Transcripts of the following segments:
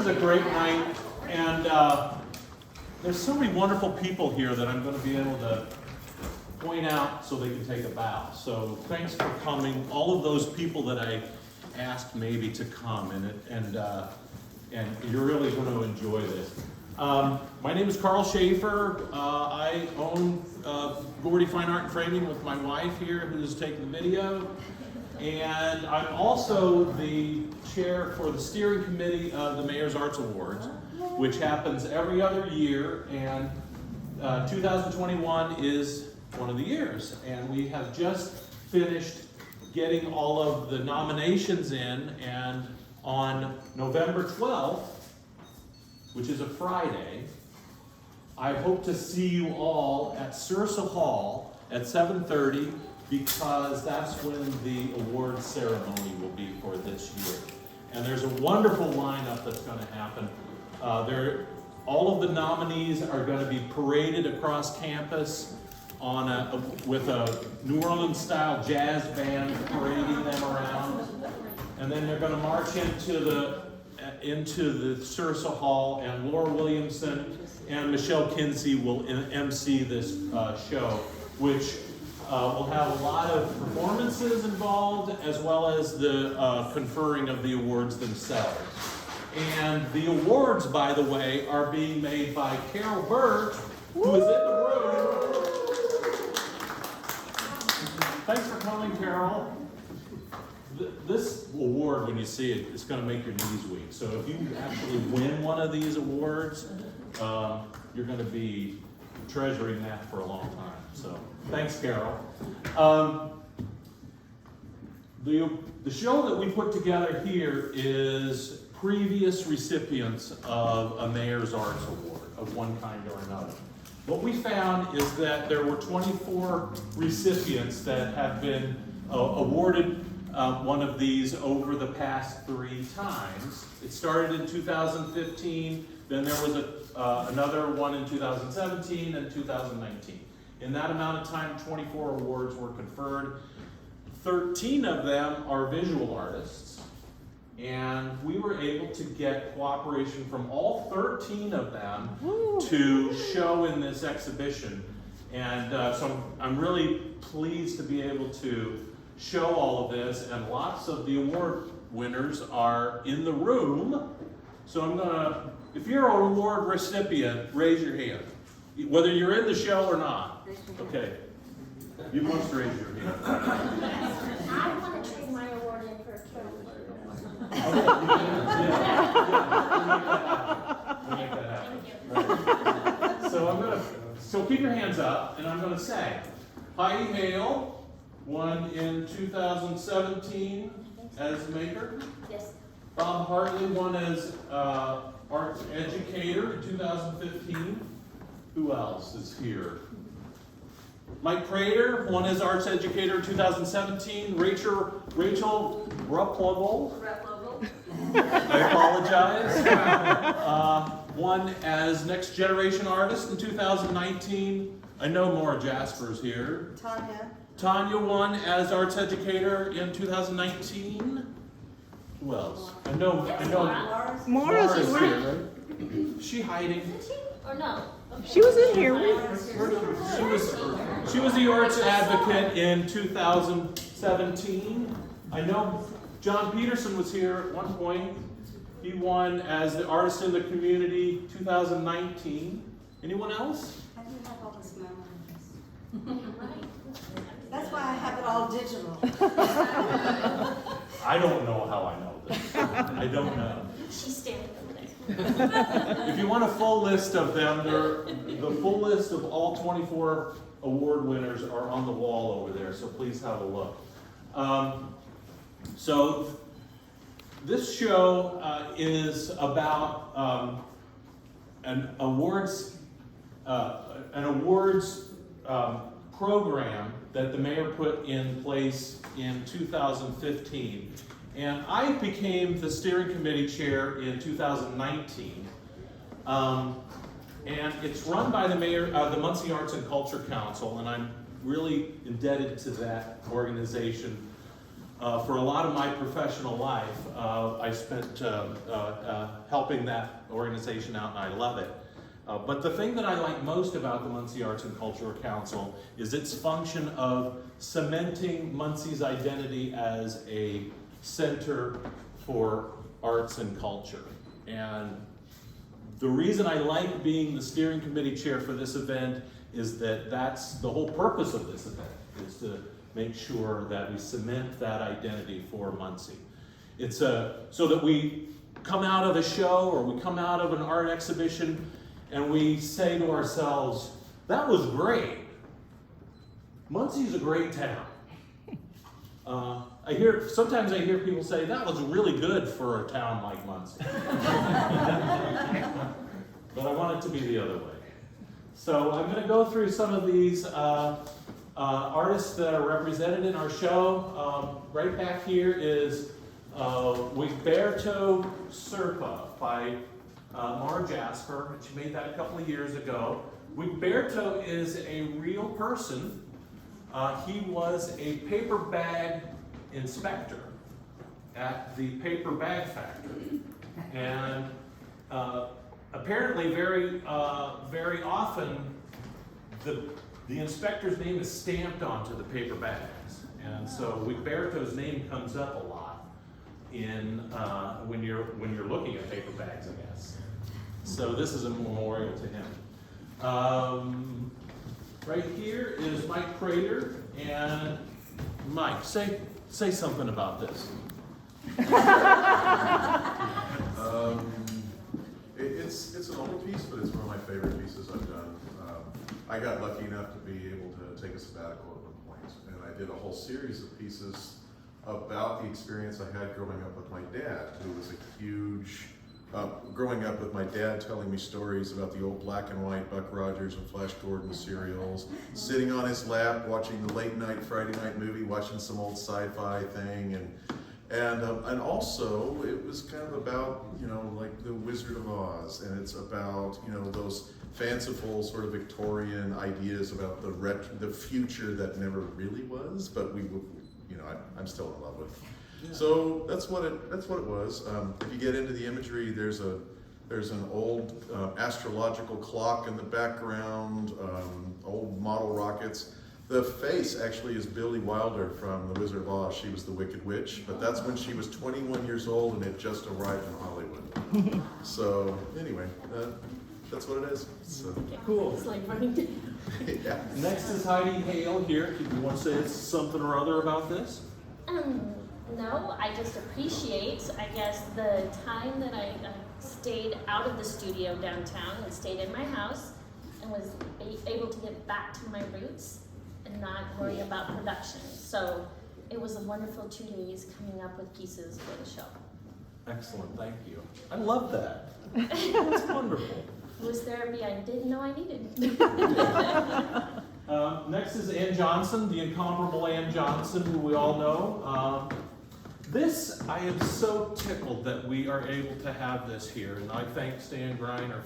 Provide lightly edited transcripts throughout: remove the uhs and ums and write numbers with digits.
a great night, and there's so many wonderful people here that I'm going to be able to point out so they can take a bow. So thanks for coming. All of those people that I asked maybe to come, and you're really going to enjoy this. My name is Carl Schaefer. I own Gordy Fine Art and Framing with my wife here, who's taking the video. And I'm also the chair for the steering committee of the Mayor's Arts Awards, which happens every other year, and 2021 is one of the years. And we have just finished getting all of the nominations in, and on November 12th, which is a Friday, I hope to see you all at Sursa Hall at 7:30, because that's when the awards ceremony will be for this year. And there's a wonderful lineup that's going to happen. All of the nominees are going to be paraded across campus with a New Orleans style jazz band parading them around. And then they're going to march into the Sursa Hall, and Laura Williamson and Michelle Kinsey will MC this show, which will have a lot of performances involved, as well as the conferring of the awards themselves. And the awards, by the way, are being made by Carol Burt, who is in the room. Thanks for coming, Carol. This award, when you see it, it's going to make your knees weak. So if you actually win one of these awards, you're going to be treasuring that for a long time. So thanks, Carol. The show that we put together here is previous recipients of a Mayor's Arts Award of one kind or another. What we found is that there were 24 recipients that have been awarded one of these over the past 3 times. It started in 2015, then there was another one in 2017 and 2019. In that amount of time, 24 awards were conferred. 13 of them are visual artists, and we were able to get cooperation from all 13 of them to show in this exhibition. And so I'm really pleased to be able to show all of this, and lots of the award winners are in the room. So if you're an award recipient, raise your hand, whether you're in the show or not. Okay, you must raise your hand. I want to trade my award in for a We'll make that happen. Right. So keep your hands up, and I'm gonna say, Heidi Hale won in 2017 as maker. Yes. Bob Hartley won as arts educator in 2015. Who else is here? Mike Prater won as arts educator in 2017. Rachel Repligal. I apologize. Won as next generation artist in 2019. I know Maura Jasper's here. Tanya won as arts educator in 2019. Who else? I know. Maura's here, right? Is she hiding? Isn't she? Or no? Okay. She was in here. She was the arts advocate in 2017. I know John Peterson was here at one point. He won as the artist in the community 2019. Anyone else? I do have all this memories. That's why I have it all digital. I don't know how I know this. I don't know. She's standing over there. If you want a full list of them, the full list of all 24 award winners are on the wall over there, so please have a look. So this show is about an awards program that the mayor put in place in 2015. And I became the steering committee chair in 2019. And it's run by the mayor, the Muncie Arts and Culture Council, and I'm really indebted to that organization. For a lot of my professional life, I spent helping that organization out, and I love it. But the thing that I like most about the Muncie Arts and Cultural Council is its function of cementing Muncie's identity as a center for arts and culture. And the reason I like being the steering committee chair for this event is that that's the whole purpose of this event, is to make sure that we cement that identity for Muncie. It's so that we come out of a show or we come out of an art exhibition and we say to ourselves, that was great. Muncie's a great town. Sometimes I hear people say, that was really good for a town like Muncie. But I want it to be the other way. So I'm going to go through some of these artists that are represented in our show. Right back here is Wigberto Serpa by Mara Jasper. She made that a couple of years ago. Wigberto is a real person. He was a paper bag inspector at the paper bag factory. And apparently very often the inspector's name is stamped onto the paper bags. And so Wigberto's name comes up a lot in when you're looking at paper bags, I guess. So this is a memorial to him. Right here is Mike Prater, and Mike, say something about this. It's an old piece, but it's one of my favorite pieces I've done. I got lucky enough to be able to take a sabbatical at one point, and I did a whole series of pieces about the experience I had growing up with my dad, who was a huge, growing up with my dad telling me stories about the old black and white Buck Rogers and Flash Gordon serials, sitting on his lap, watching the late night Friday night movie, watching some old sci-fi thing, and also it was kind of about, like the Wizard of Oz, and it's about, those fanciful sort of Victorian ideas about the future that never really was, but I'm still in love with. Yeah. So that's what it was. If you get into the imagery, there's an old astrological clock in the background, old model rockets. The face actually is Billy Wilder from The Wizard of Oz. She was the Wicked Witch, but that's when she was 21 years old and had just arrived in Hollywood. So anyway, that's what it is. So. Cool. It's like running down. Yeah. Next is Heidi Hale here. Do you want to say something or other about this? No, I just appreciate, I guess, the time that I stayed out of the studio downtown and stayed in my house and was able to get back to my roots and not worry about production. So it was a wonderful 2 days coming up with pieces for the show. Excellent, thank you. I love that. It's wonderful. It was therapy I didn't know I needed. Next is Ann Johnson, the incomparable Ann Johnson, who we all know. This, I am so tickled that we are able to have this here, and I thank Ned Griner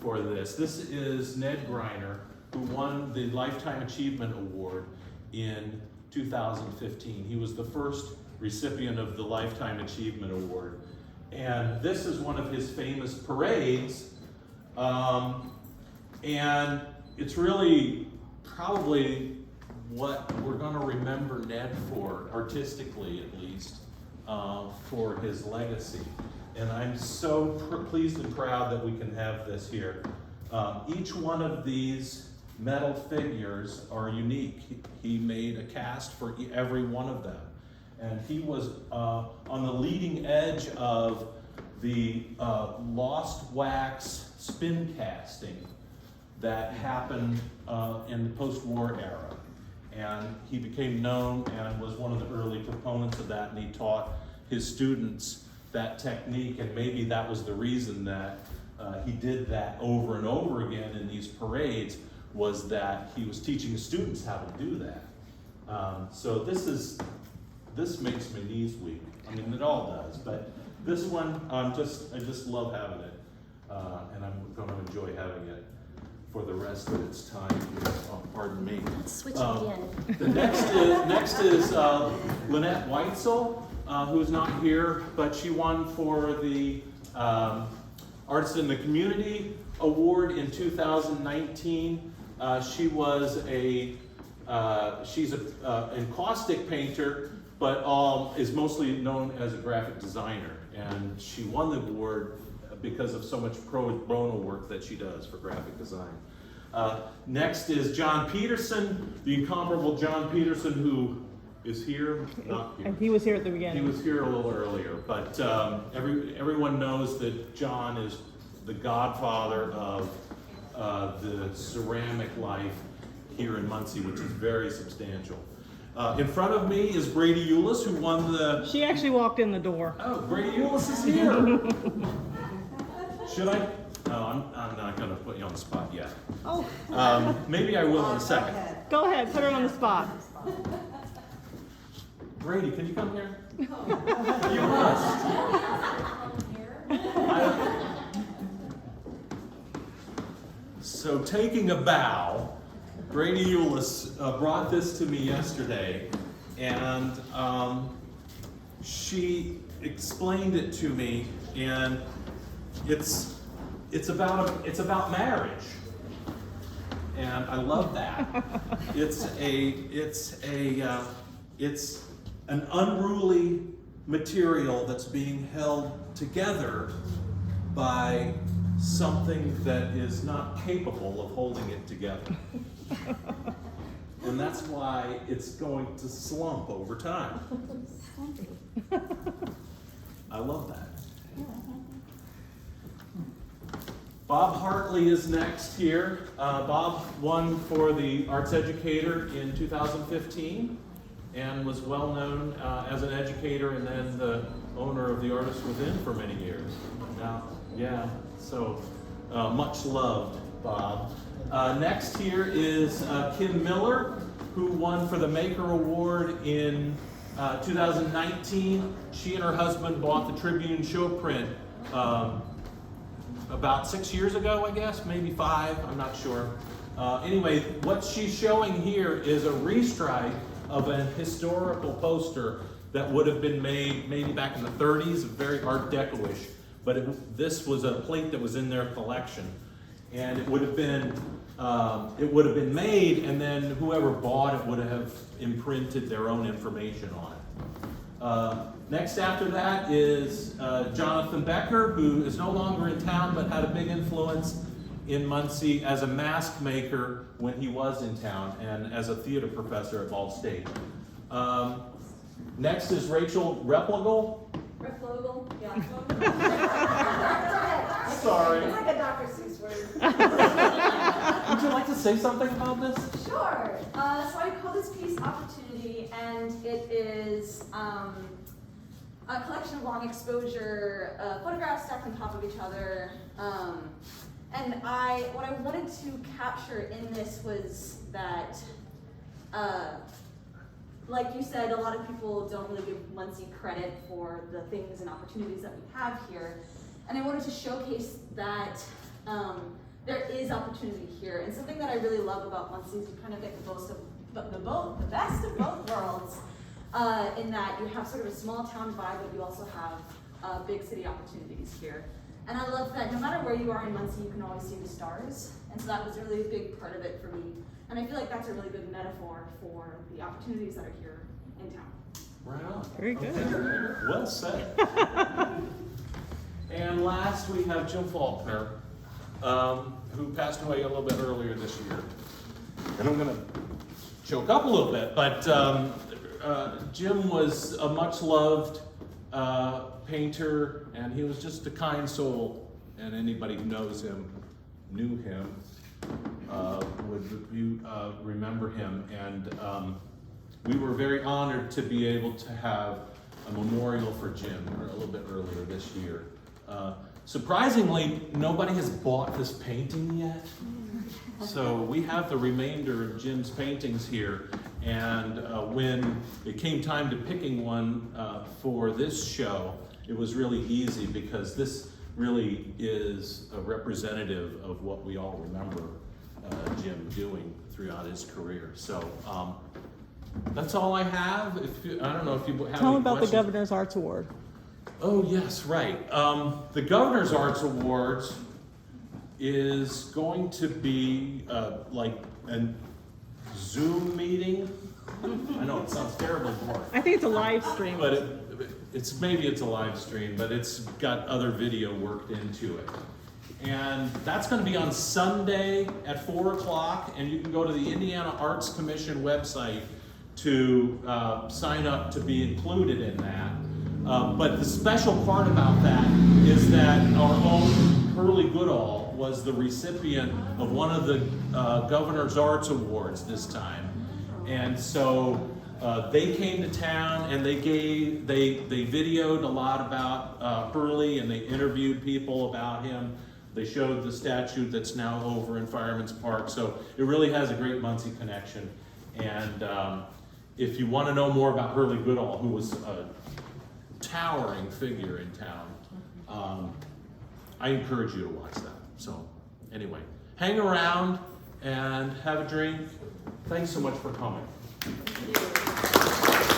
for this. This is Ned Griner, who won the Lifetime Achievement Award in 2015. He was the first recipient of the Lifetime Achievement Award. And this is one of his famous parades. And it's really probably what we're going to remember Ned for, artistically at least, for his legacy. And I'm so pleased and proud that we can have this here. Each one of these metal figures are unique. He made a cast for every one of them. And he was on the leading edge of the lost wax spin casting that happened in the post-war era. And he became known and was one of the early proponents of that, and he taught his students that technique, and maybe that was the reason that he did that over and over again in these parades, was that he was teaching the students how to do that. So this makes my knees weak. I mean, it all does, but this one, I just love having it, and I'm going to enjoy having it. for the rest of its time here. Oh, pardon me. Let's switch it again. The next is Lynette Weitzel, who's not here, but she won for the Artist in the Community Award in 2019. She was she's an encaustic painter, but is mostly known as a graphic designer. And she won the award because of so much pro bono work that she does for graphic design. Next is John Peterson, the incomparable John Peterson, who is here, not here. And he was here at the beginning. He was here a little earlier, but everyone knows that John is the godfather of the ceramic life here in Muncie, which is very substantial. In front of me is Brady Eulis, who won the... She actually walked in the door. Oh, Brady Eulis is here. Should I? No, I'm not going to put you on the spot yet. Oh, Maybe I will in a second. go ahead, put her on the spot. Brady, can you come here? You must. So taking a bow, Brady Eulis brought this to me yesterday, and she explained it to me, and it's about marriage, and I love that. It's an unruly material that's being held together by something that is not capable of holding it together. And that's why it's going to slump over time. I love that. Bob Hartley is next here. Bob won for the Arts Educator in 2015 and was well known as an educator and then the owner of the Artist Within for many years. Now, yeah, so much loved, Bob. Next here is Kim Miller, who won for the Maker Award in 2019. She and her husband bought the Tribune show print about 6 years ago, I guess, maybe 5, I'm not sure. Anyway, what she's showing here is a restrike of an historical poster that would have been made maybe back in the 30s, very Art Deco-ish, but this was a plate that was in their collection. And it would have been made, and then whoever bought it would have imprinted their own information on it. Next after that is Jonathan Becker, who is no longer in town but had a big influence in Muncie as a mask maker when he was in town and as a theater professor at Ball State. Next is Rachel Repligal. Repligal, yeah. Sorry. It's like a Dr. Seuss word. Would you like to say something about this? Sure. So I call this piece Opportunity, and it is a collection of long exposure photographs stacked on top of each other. And what I wanted to capture in this was that, like you said, a lot of people don't really give Muncie credit for the things and opportunities that we have here. And I wanted to showcase that there is opportunity here. And something that I really love about Muncie is you kind of get the best of both worlds, in that you have sort of a small town vibe, but you also have big city opportunities here. And I love that no matter where you are in Muncie, you can always see the stars. And so that was a really big part of it for me. And I feel like that's a really good metaphor for the opportunities that are here in town. Right on. Very good. Okay. Well said. And last we have Jim Faulconer, who passed away a little bit earlier this year. And I'm going to choke up a little bit, but Jim was a much loved painter, and he was just a kind soul, and anybody who knew him would remember him. And we were very honored to be able to have a memorial for Jim a little bit earlier this year. Surprisingly, nobody has bought this painting yet. So we have the remainder of Jim's paintings here. And when it came time to picking one for this show, it was really easy because this really is a representative of what we all remember Jim doing throughout his career. So that's all I have. I don't know if you have Tell any them about the questions. Governor's Arts Award. Oh, yes, right. The Governor's Arts Awards is going to be like a Zoom meeting. I know it sounds terribly boring, I think it's a live stream. but maybe it's a live stream, but it's got other video worked into it. And that's going to be on Sunday at 4 o'clock, and you can go to the Indiana Arts Commission website to sign up to be included in that. But the special part about that is that our own Hurley Goodall was the recipient of one of the Governor's Arts Awards this time. And so they came to town and they videoed a lot about Hurley, and they interviewed people about him. They showed the statue that's now over in Fireman's Park. So it really has a great Muncie connection. And if you want to know more about Hurley Goodall, who was a towering figure in town, I encourage you to watch that. So anyway, hang around and have a drink. Thanks so much for coming. Thank you.